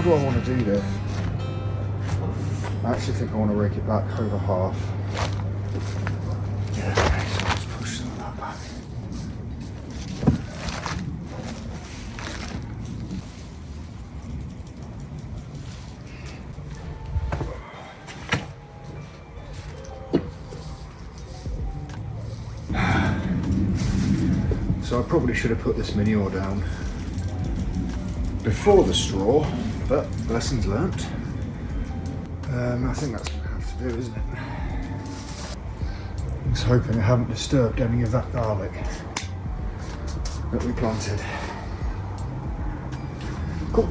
do I want to do this? I actually think I want to rake it back over half. Yeah, okay, so let's push some of that back. So I probably should have put this manure down before the straw, but lessons learnt. I think that's what I have to do, isn't it? I'm just hoping I haven't disturbed any of that garlic that we planted. Cool.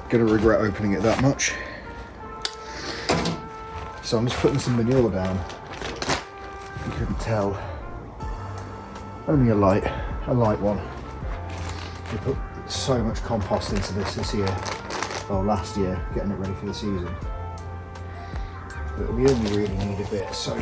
Gonna regret opening it that much. So I'm just putting some manure down. If you couldn't tell, only a light one. We put so much compost into this year, or last year, getting it ready for the season. But we only really need a bit, so.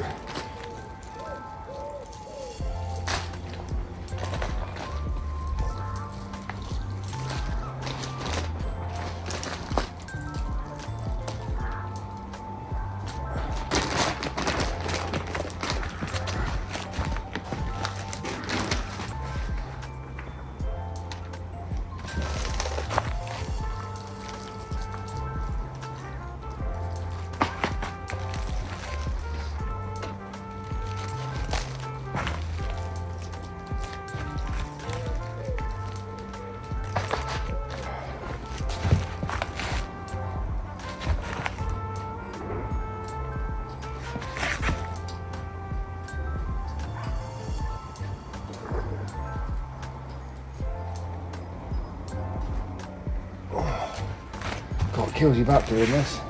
God, it kills you back doing this.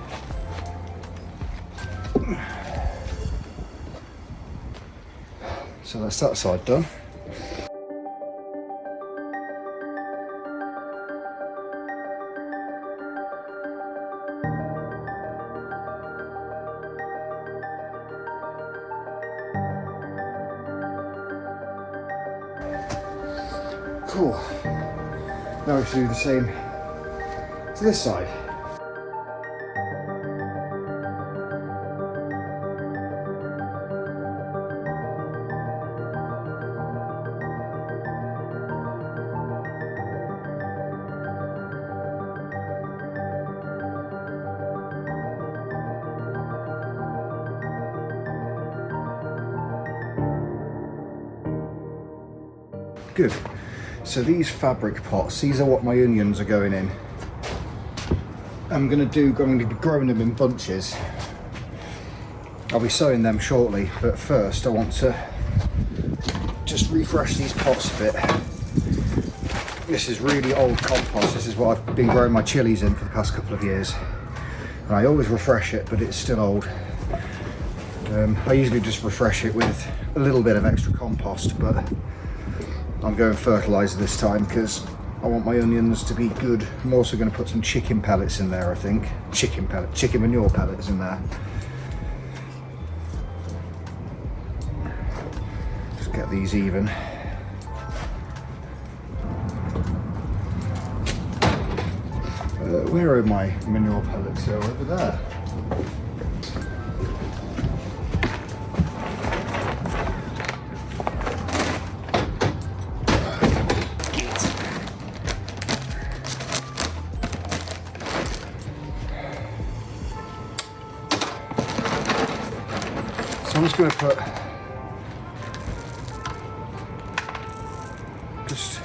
So that's that side done. Cool. Now we have to do the same to this side. Good. So these fabric pots, these are what my onions are going in. I'm going to be growing them in bunches. I'll be sowing them shortly, but first I want to just refresh these pots a bit. This is really old compost. This is what I've been growing my chilies in for the past couple of years. And I always refresh it, but it's still old. I usually just refresh it with a little bit of extra compost, but I'm going fertiliser this time because I want my onions to be good. I'm also going to put some chicken pellets in there, I think. Chicken manure pellets in there. Just get these even. Where are my manure pellets? They're over there. So I'm just going to put just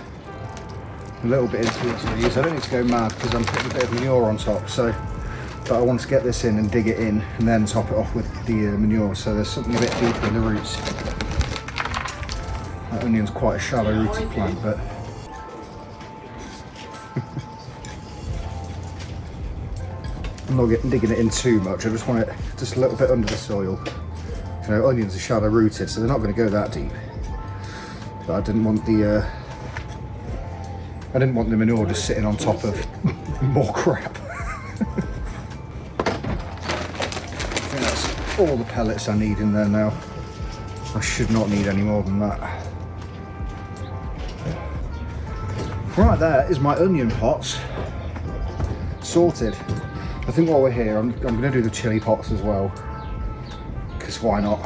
a little bit into each of these. I don't need to go mad because I'm putting a bit of manure on top, so but I want to get this in and dig it in and then top it off with the manure, so there's something a bit deeper in the roots. That onion's quite a shallow rooted plant, but I'm not digging it in too much, I just want it just a little bit under the soil. You know, onions are shallow rooted, so they're not going to go that deep. But I didn't want the manure just sitting on top of more crap. I think that's all the pellets I need in there now. I should not need any more than that. Right, there is my onion pots sorted. I think while we're here, I'm going to do the chili pots as well, because why not?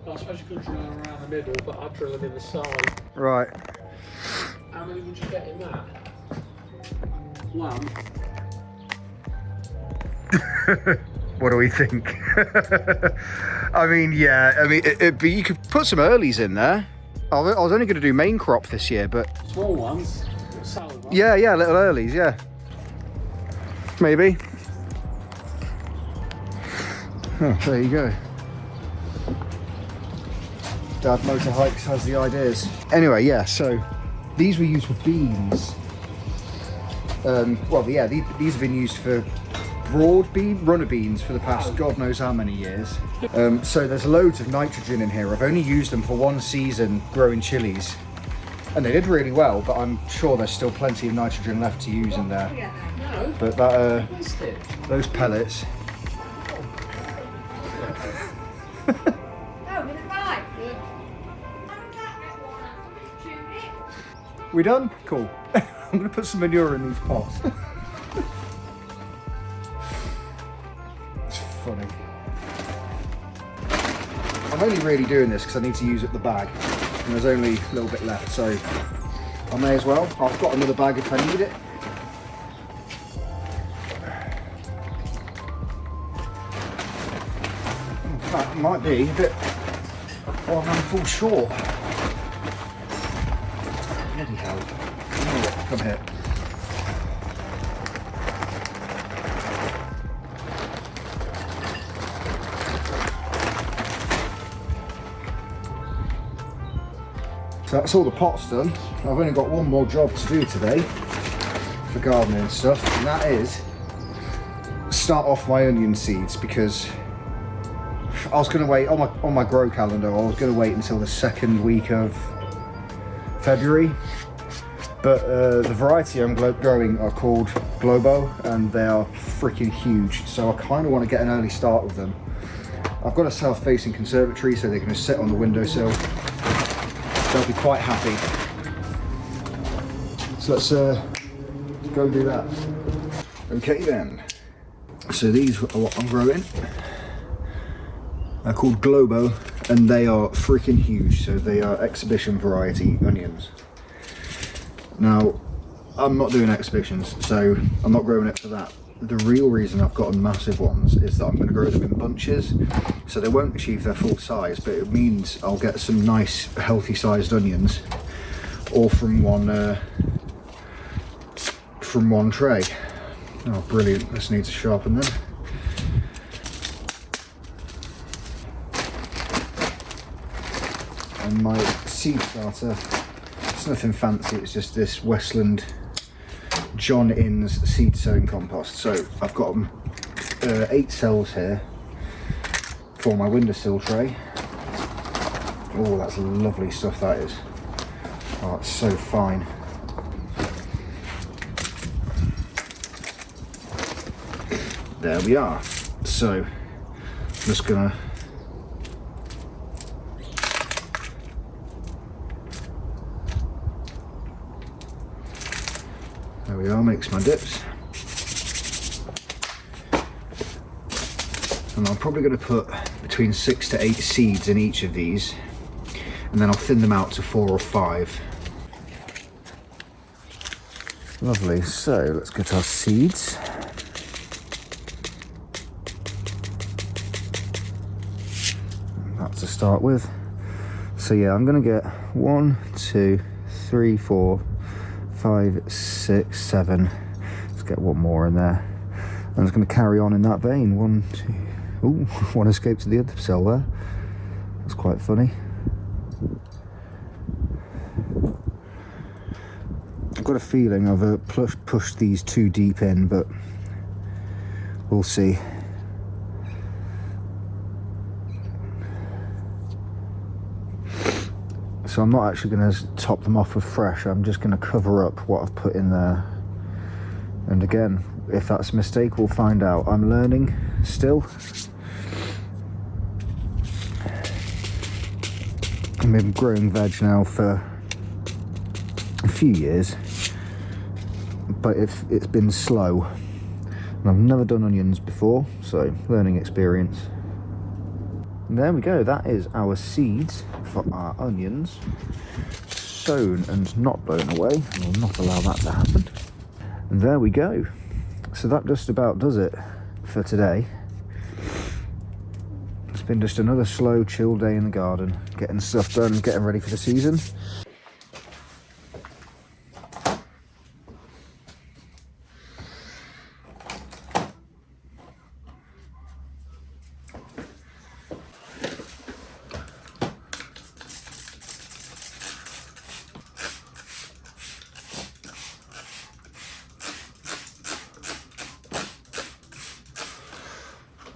I suppose you could drill them around the middle, but I'd drill them in the side. Right. How many would you get in that? One. What do we think? I mean, yeah, I mean, but you could put some earlies in there. I was only going to do main crop this year, but... Small ones? Salad ones? Yeah, little earlies, yeah. Maybe. Oh, there you go. Dad Motor Hikes has the ideas. Anyway, yeah, so these were used for beans. Well, yeah, these have been used for broad bean, runner beans for the past God knows how many years. So there's loads of nitrogen in here. I've only used them for one season growing chilies. And they did really well, but I'm sure there's still plenty of nitrogen left to use in there. No. But that, those pellets. We done? Cool. I'm going to put some manure in these pots. It's funny. I'm only really doing this because I need to use up the bag. And there's only a little bit left, so I may as well. I've got another bag if I need it. In fact, it might be a bit while I'm full short. Bloody hell. You know what? Come here. So that's all the pots done. I've only got one more job to do today for gardening and stuff, and that is start off my onion seeds, because I was going to wait on my grow calendar. I was going to wait until the second week of February, but the variety I'm growing are called Globo, and they are freaking huge. So I kind of want to get an early start with them. I've got a south-facing conservatory, so they can just sit on the windowsill. They'll be quite happy. So let's go do that. Okay then. So these are what I'm growing. They're called Globo, and they are freaking huge. So they are exhibition variety onions. Now, I'm not doing exhibitions, so I'm not growing it for that. The real reason I've gotten massive ones is that I'm going to grow them in bunches, so they won't achieve their full size, but it means I'll get some nice healthy sized onions, all from one tray. Oh brilliant, this needs to sharpen then. And my seed starter, it's nothing fancy, it's just this Westland John Innes seed sowing compost. So I've got 8 cells here for my windowsill tray. Oh, that's lovely stuff that is. Oh, it's so fine. There we are. So I'm just gonna there we are, mix my dips. And I'm probably going to put between 6 to 8 seeds in each of these, and then I'll thin them out to 4 or 5. Lovely, so let's get our seeds. That to start with. So yeah, I'm gonna get 1, 2, 3, 4, 5, 6, 7. Let's get one more in there. I'm just gonna carry on in that vein. 1, 2. Ooh, one escaped to the other cell there. That's quite funny. I've got a feeling I've pushed these too deep in, but we'll see. So I'm not actually going to top them off with fresh, I'm just going to cover up what I've put in there. And again, if that's a mistake, we'll find out. I'm learning still. I've been growing veg now for a few years, but it's been slow. And I've never done onions before, so learning experience. And there we go, that is our seeds for our onions, sown and not blown away. I will not allow that to happen. And there we go. So that just about does it for today. It's been just another slow, chill day in the garden, getting stuff done, getting ready for the season.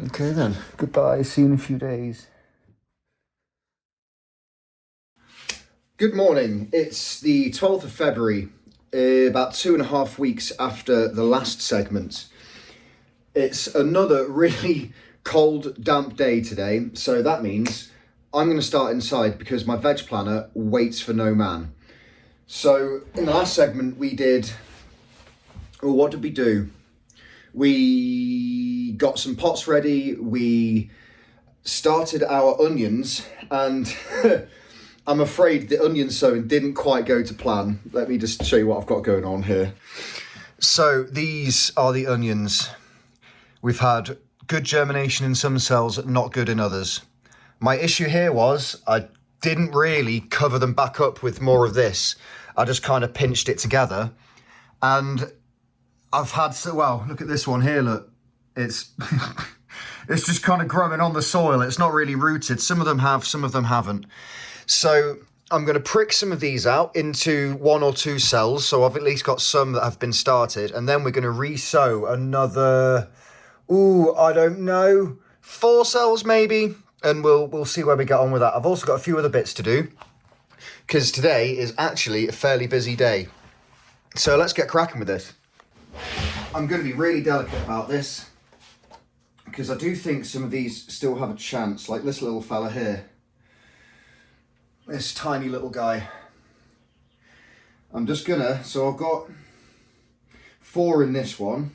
Okay then, goodbye, see you in a few days. Good morning, it's the 12th of February, about 2.5 weeks after the last segment. It's another really cold, damp day today, so that means I'm going to start inside because my veg planner waits for no man. So in the last segment we did, well, what did we do? We got some pots ready, we started our onions, and I'm afraid the onion sowing didn't quite go to plan. Let me just show you what I've got going on here. So these are the onions. We've had good germination in some cells, not good in others. My issue here was I didn't really cover them back up with more of this. I just kind of pinched it together, and I've had, well, look at this one here, look. It's it's just kind of growing on the soil. It's not really rooted. Some of them have, some of them haven't. So I'm going to prick some of these out into 1 or 2 cells. So I've at least got some that have been started. And then we're going to re-sow another, I don't know, 4 cells maybe. And we'll see where we get on with that. I've also got a few other bits to do, because today is actually a fairly busy day. So let's get cracking with this. I'm going to be really delicate about this, because I do think some of these still have a chance, like this little fella here. This tiny little guy. I'm just gonna, so I've got 4 in this one,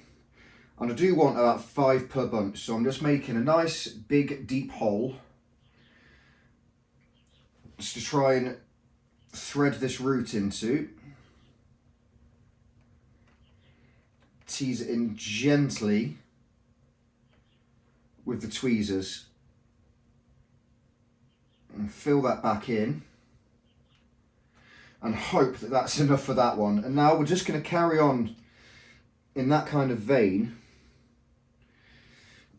and I do want about 5 per bunch, so I'm just making a nice big deep hole just to try and thread this root into. Tease it in gently with the tweezers and fill that back in, and hope that that's enough for that one. And now we're just going to carry on in that kind of vein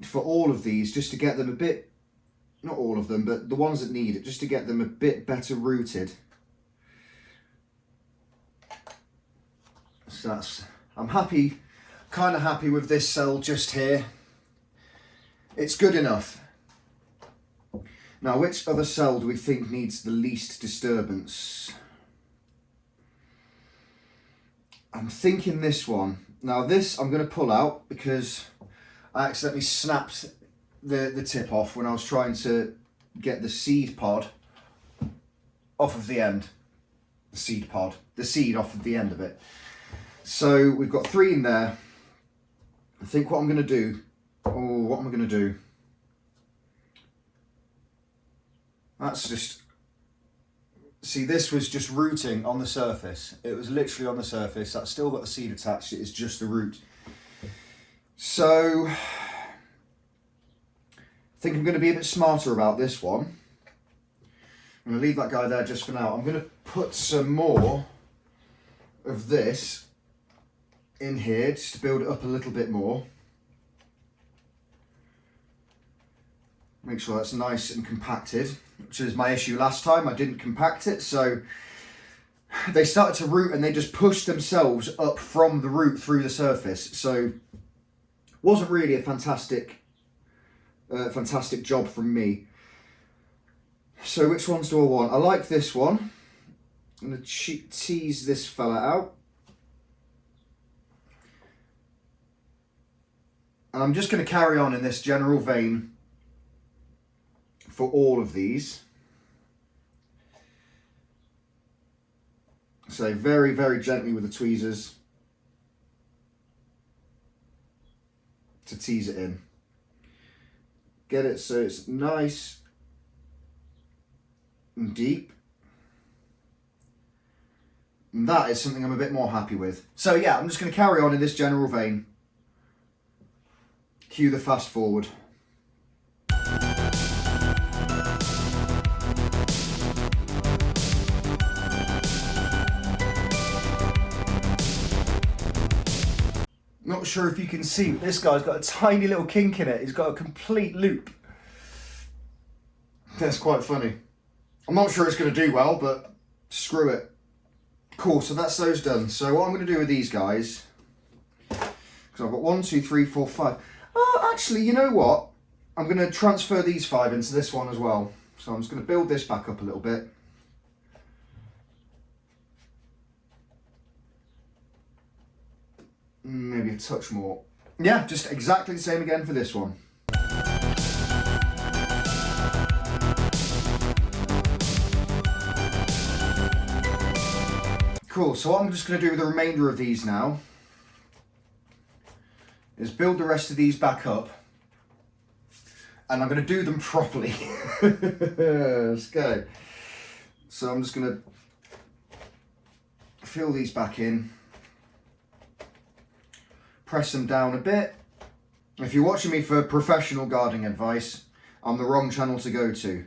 for all of these, just to get them a bit, not all of them, but the ones that need it, just to get them a bit better rooted. So that's, I'm happy, kind of happy with this cell just here. It's good enough. Now, which other cell do we think needs the least disturbance? I'm thinking this one. Now this I'm going to pull out because I accidentally snapped the tip off when I was trying to get the seed pod off of the end. The seed off of the end of it. So we've got 3 in there. I think what I'm going to do, what am I going to do? That's just, see, this was just rooting on the surface. It was literally on the surface. That's still got the seed attached. It is just the root. So I think I'm going to be a bit smarter about this one. I'm going to leave that guy there just for now. I'm going to put some more of this in here just to build it up a little bit more. Make sure that's nice and compacted, which is my issue last time. I didn't compact it, so they started to root and they just pushed themselves up from the root through the surface. So wasn't really a fantastic job from me. So which ones do I want? I like this one. I'm going to tease this fella out. And I'm just going to carry on in this general vein for all of these. So very, very gently with the tweezers to tease it in. Get it so it's nice and deep. And that is something I'm a bit more happy with. So yeah, I'm just going to carry on in this general vein. Cue the fast forward. Not sure if you can see, but this guy's got a tiny little kink in it. He's got a complete loop. That's quite funny. I'm not sure it's going to do well, but screw it. Cool, so that's those done. So what I'm going to do with these guys, because I've got 1, 2, 3, 4, 5. Oh, actually, you know what? I'm going to transfer these 5 into this one as well. So I'm just going to build this back up a little bit. Maybe a touch more. Yeah, just exactly the same again for this one. Cool, so what I'm just going to do with the remainder of these now is build the rest of these back up, and I'm going to do them properly. Let's go. So I'm just going to fill these back in, press them down a bit. If you're watching me for professional gardening advice, I'm the wrong channel to go to.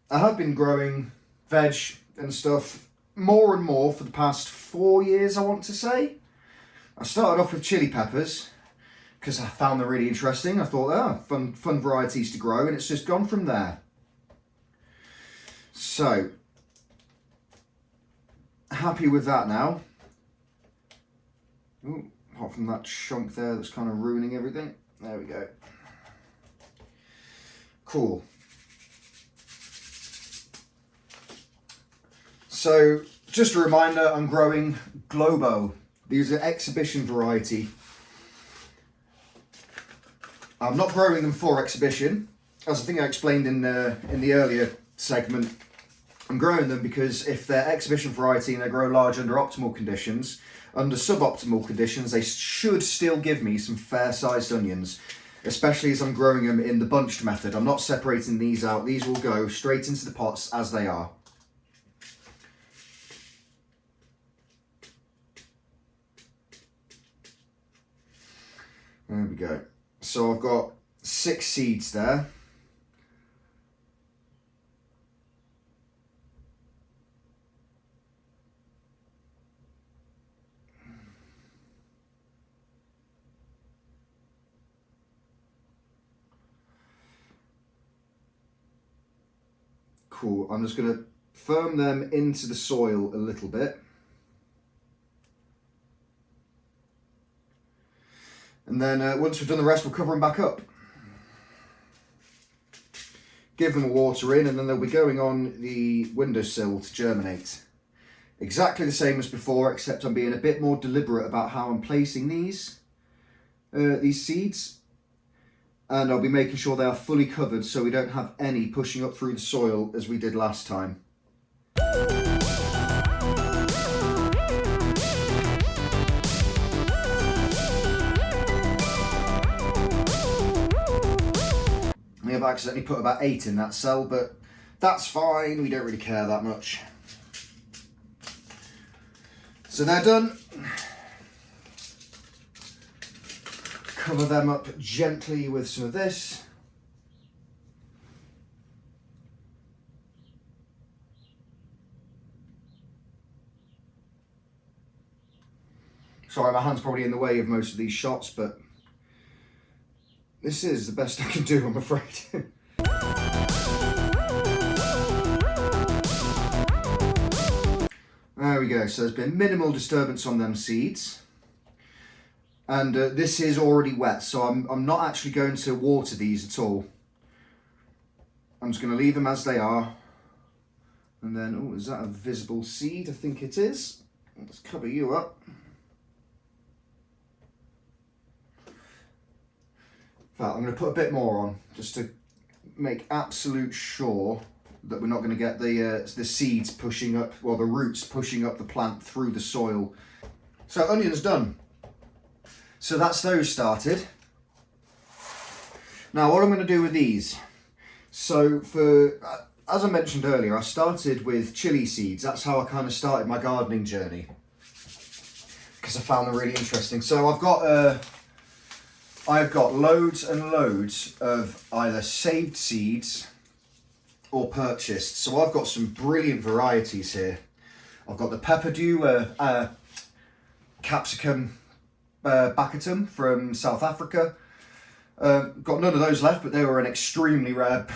I have been growing veg and stuff more and more for the past 4 years, I want to say. I started off with chili peppers because I found them really interesting. I thought, fun varieties to grow, and it's just gone from there. So, happy with that now. Ooh, apart from that chunk there that's kind of ruining everything. There we go. Cool. So, just a reminder, I'm growing Globo. These are exhibition variety. I'm not growing them for exhibition. As I think I explained in the earlier segment, I'm growing them because if they're exhibition variety and they grow large under optimal conditions, under suboptimal conditions, they should still give me some fair-sized onions, especially as I'm growing them in the bunched method. I'm not separating these out. These will go straight into the pots as they are. There we go. So I've got 6 seeds there. Cool. I'm just going to firm them into the soil a little bit. And then once we've done the rest, we'll cover them back up. Give them a water in, and then they'll be going on the windowsill to germinate. Exactly the same as before, except I'm being a bit more deliberate about how I'm placing these seeds. And I'll be making sure they are fully covered so we don't have any pushing up through the soil as we did last time. We have accidentally put about 8 in that cell, but that's fine, we don't really care that much. So they're done. Cover them up gently with some of this. Sorry, my hand's probably in the way of most of these shots, but this is the best I can do, I'm afraid. There we go, so there's been minimal disturbance on them seeds. And this is already wet, so I'm not actually going to water these at all. I'm just going to leave them as they are. And then, oh, is that a visible seed? I think it is. Let's cover you up. In fact, I'm going to put a bit more on, just to make absolute sure that we're not going to get the seeds pushing up, well, the roots pushing up the plant through the soil. So onions done. So that's those started. Now what I'm going to do with these. So as I mentioned earlier, I started with chili seeds. That's how I kind of started my gardening journey, because I found them really interesting. So I've got loads and loads of either saved seeds or purchased. So I've got some brilliant varieties here. I've got the pepperdew capsicum baccatum from South Africa. Got none of those left, but they were an extremely rare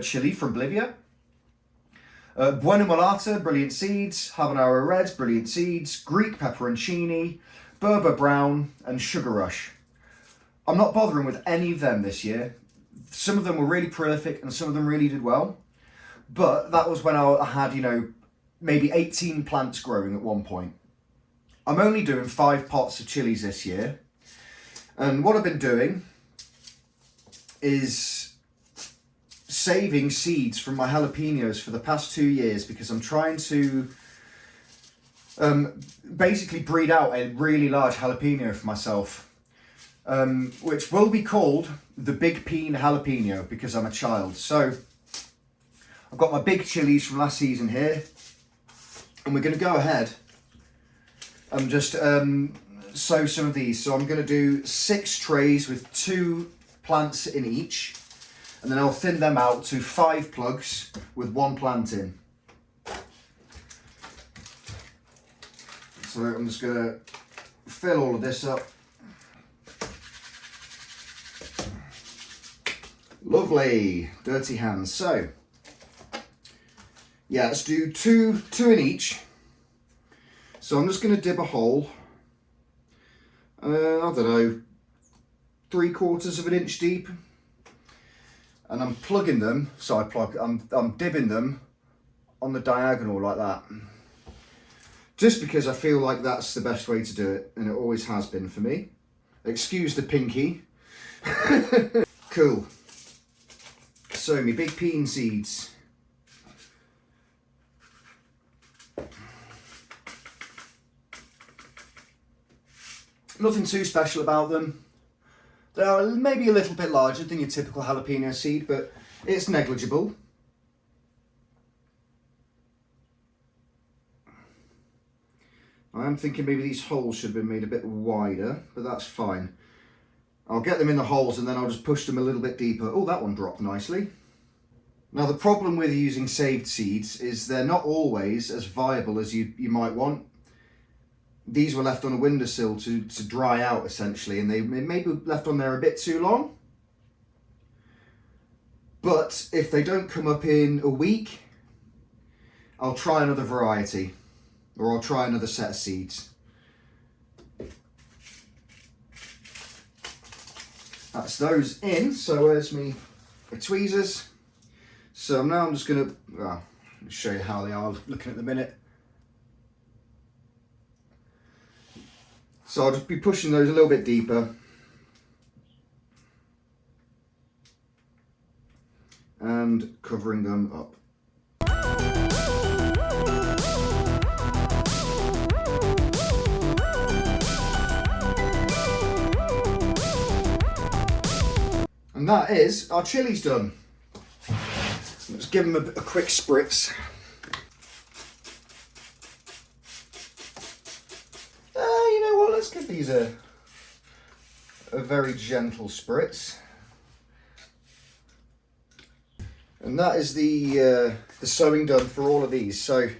chili from Bolivia. Buena Mulata, brilliant seeds. Habanero Reds, brilliant seeds. Greek pepperoncini, Berber Brown, and Sugar Rush. I'm not bothering with any of them this year. Some of them were really prolific and some of them really did well. But that was when I had, you know, maybe 18 plants growing at one point. I'm only doing 5 pots of chilies this year. And what I've been doing is saving seeds from my jalapenos for the past 2 years, because I'm trying to basically breed out a really large jalapeno for myself, which will be called the Big Peen Jalapeno because I'm a child. So I've got my big chilies from last season here, and we're going to go ahead and just sow some of these. So I'm going to do 6 trays with 2 plants in each, and then I'll thin them out to 5 plugs with 1 plant in. So I'm just going to fill all of this up. Lovely, dirty hands. So yeah, let's do two in each. So I'm just going to dib a hole, I don't know, 3/4 of an inch deep, and I'm plugging them. So I'm dibbing them on the diagonal like that, just because I feel like that's the best way to do it, and it always has been for me. Excuse the pinky. Cool. So my big peen seeds. Nothing too special about them. They are maybe a little bit larger than your typical jalapeno seed, but it's negligible. I am thinking maybe these holes should have been made a bit wider, but that's fine. I'll get them in the holes and then I'll just push them a little bit deeper. Oh, that one dropped nicely. Now the problem with using saved seeds is they're not always as viable as you might want. These were left on a windowsill to dry out essentially, and they may be left on there a bit too long. But if they don't come up in a week, I'll try another variety, or I'll try another set of seeds. That's those in. So where's my tweezers? So now I'm just going to show you how they are looking at the minute. So I'll just be pushing those a little bit deeper. And covering them up. And that is our chilies done. Let's give them a quick spritz. You know what, let's give these a very gentle spritz. And that is the sowing done for all of these. So I'm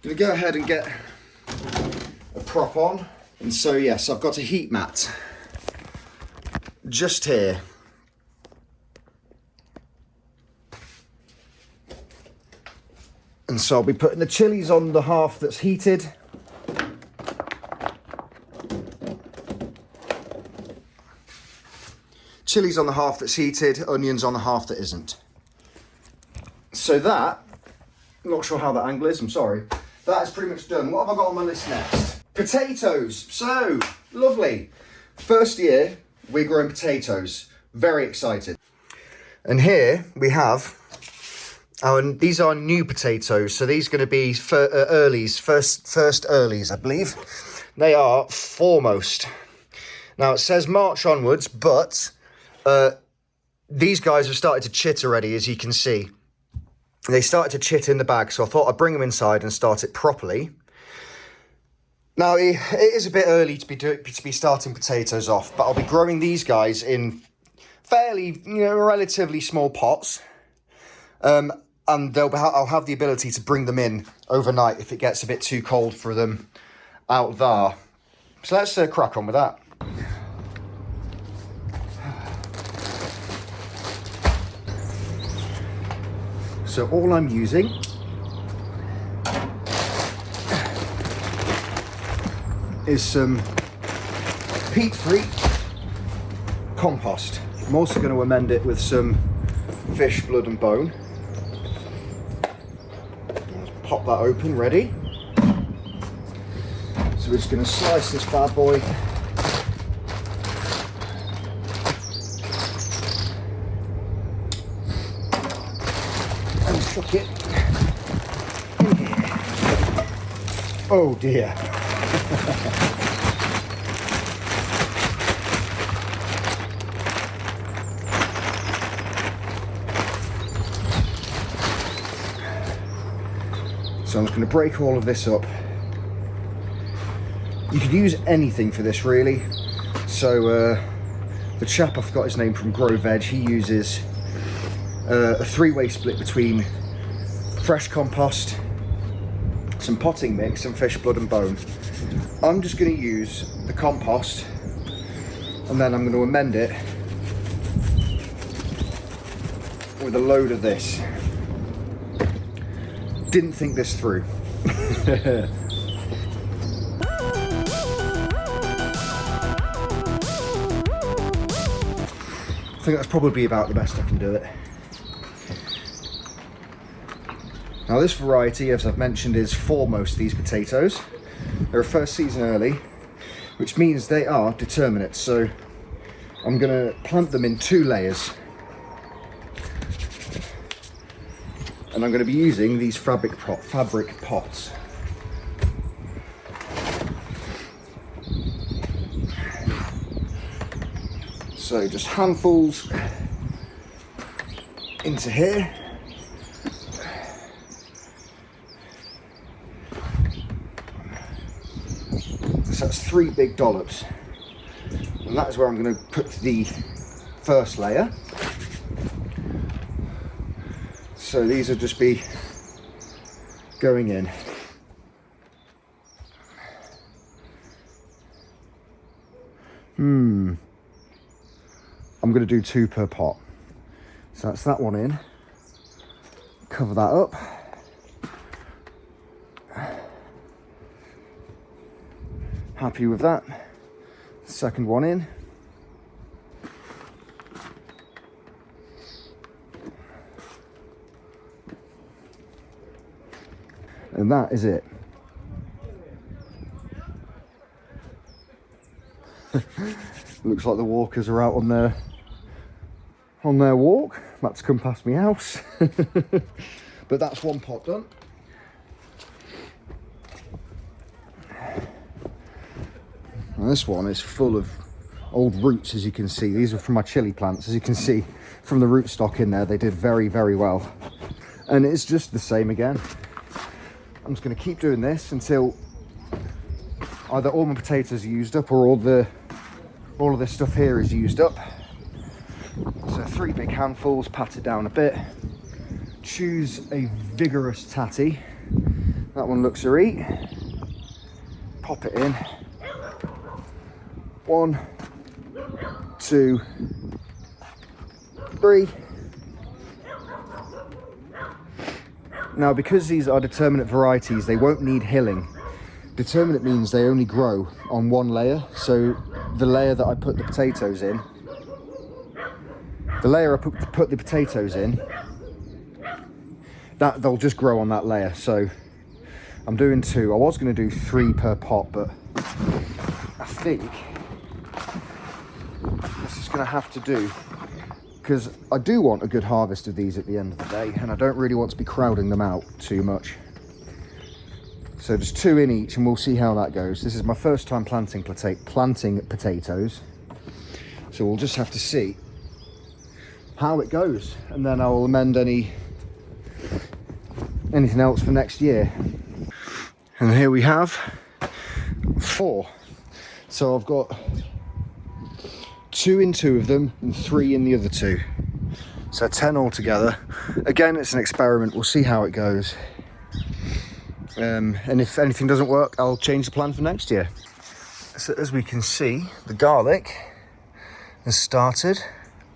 going to go ahead and get a prop on. And so yes, I've got a heat mat just here. And so I'll be putting the chilies on the half that's heated. Chilies on the half that's heated, onions on the half that isn't. So that, I'm not sure how that angle is, I'm sorry. That is pretty much done. What have I got on my list next? Potatoes. So, lovely. First year, we're growing potatoes. Very excited. And here we have, these are new potatoes. So these are going to be earlies, first earlies, I believe. They are foremost. Now it says March onwards, but these guys have started to chit already, as you can see. They started to chit in the bag, so I thought I'd bring them inside and start it properly. Now, it is a bit early to be starting potatoes off, but I'll be growing these guys in fairly, relatively small pots. And I'll have the ability to bring them in overnight if it gets a bit too cold for them out there. So let's crack on with that. So all I'm using is some peat-free compost. I'm also going to amend it with some fish blood and bone. Let's pop that open, ready. So we're just going to slice this bad boy. And chuck it in here. Oh dear. So I'm just going to break all of this up. You could use anything for this really. So the chap, I forgot his name, from Grow Veg, he uses a three-way split between fresh compost, some potting mix and fish blood and bone. I'm just going to use the compost and then I'm going to amend it with a load of this. Didn't think this through. I think that's probably about the best I can do it. Now this variety, as I've mentioned, is foremost these potatoes. They're a first season early, which means they are determinate. So I'm going to plant them in 2 layers. And I'm going to be using these fabric pots. So just handfuls into here. So that's 3 big dollops. And that is where I'm going to put the first layer. So these will just be going in. I'm going to do 2 per pot. So that's that one in. Cover that up. Happy with that. Second one in. And that is it. Looks like the walkers are out on their walk. About to come past my house. But that's one pot done. And this one is full of old roots, as you can see. These are from my chili plants. As you can see from the rootstock in there, they did very, very well. And it's just the same again. I'm just going to keep doing this until either all my potatoes are used up or all of this stuff here is used up. So 3 big handfuls, pat it down a bit. Choose a vigorous tatty. That one looks a eat. Pop it in. 1, 2, 3. Now, because these are determinate varieties, they won't need hilling. Determinate means they only grow on one layer. So the layer that I put the potatoes in, that they'll just grow on that layer. So I'm doing 2. I was going to do 3 per pot, but I think this is going to have to do, because I do want a good harvest of these at the end of the day, and I don't really want to be crowding them out too much. So just 2 in each, and we'll see how that goes. This is my first time planting potatoes, so we'll just have to see how it goes, and then I'll amend anything else for next year. And here we have 4. So I've got 2 in 2 of them and 3 in the other 2. So 10 altogether. Again, it's an experiment. We'll see how it goes. And if anything doesn't work, I'll change the plan for next year. So as we can see, the garlic has started.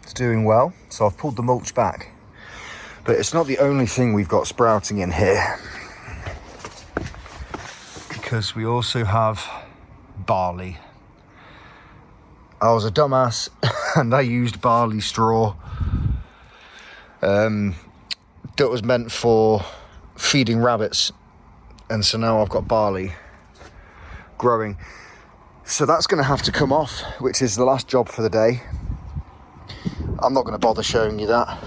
It's doing well. So I've pulled the mulch back. But it's not the only thing we've got sprouting in here, because we also have barley. I was a dumbass and I used barley straw that was meant for feeding rabbits, and so now I've got barley growing. So that's going to have to come off, which is the last job for the day. I'm not going to bother showing you that,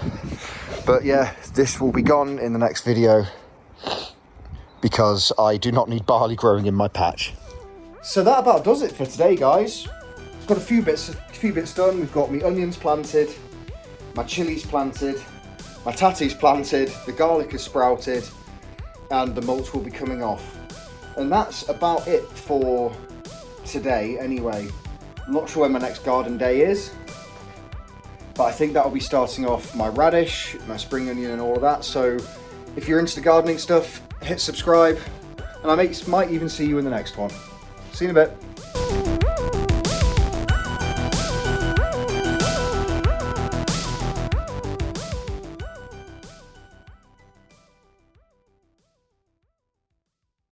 but yeah, this will be gone in the next video because I do not need barley growing in my patch. So that about does it for today, guys. Got a few bits done. We've got my onions planted, my chilies planted, my tatties planted, the garlic has sprouted, and the mulch will be coming off. And that's about it for today anyway. I'm not sure when my next garden day is, but I think that'll be starting off my radish, my spring onion and all of that. So if you're into the gardening stuff, hit subscribe, and I might even see you in the next one. See you in a bit.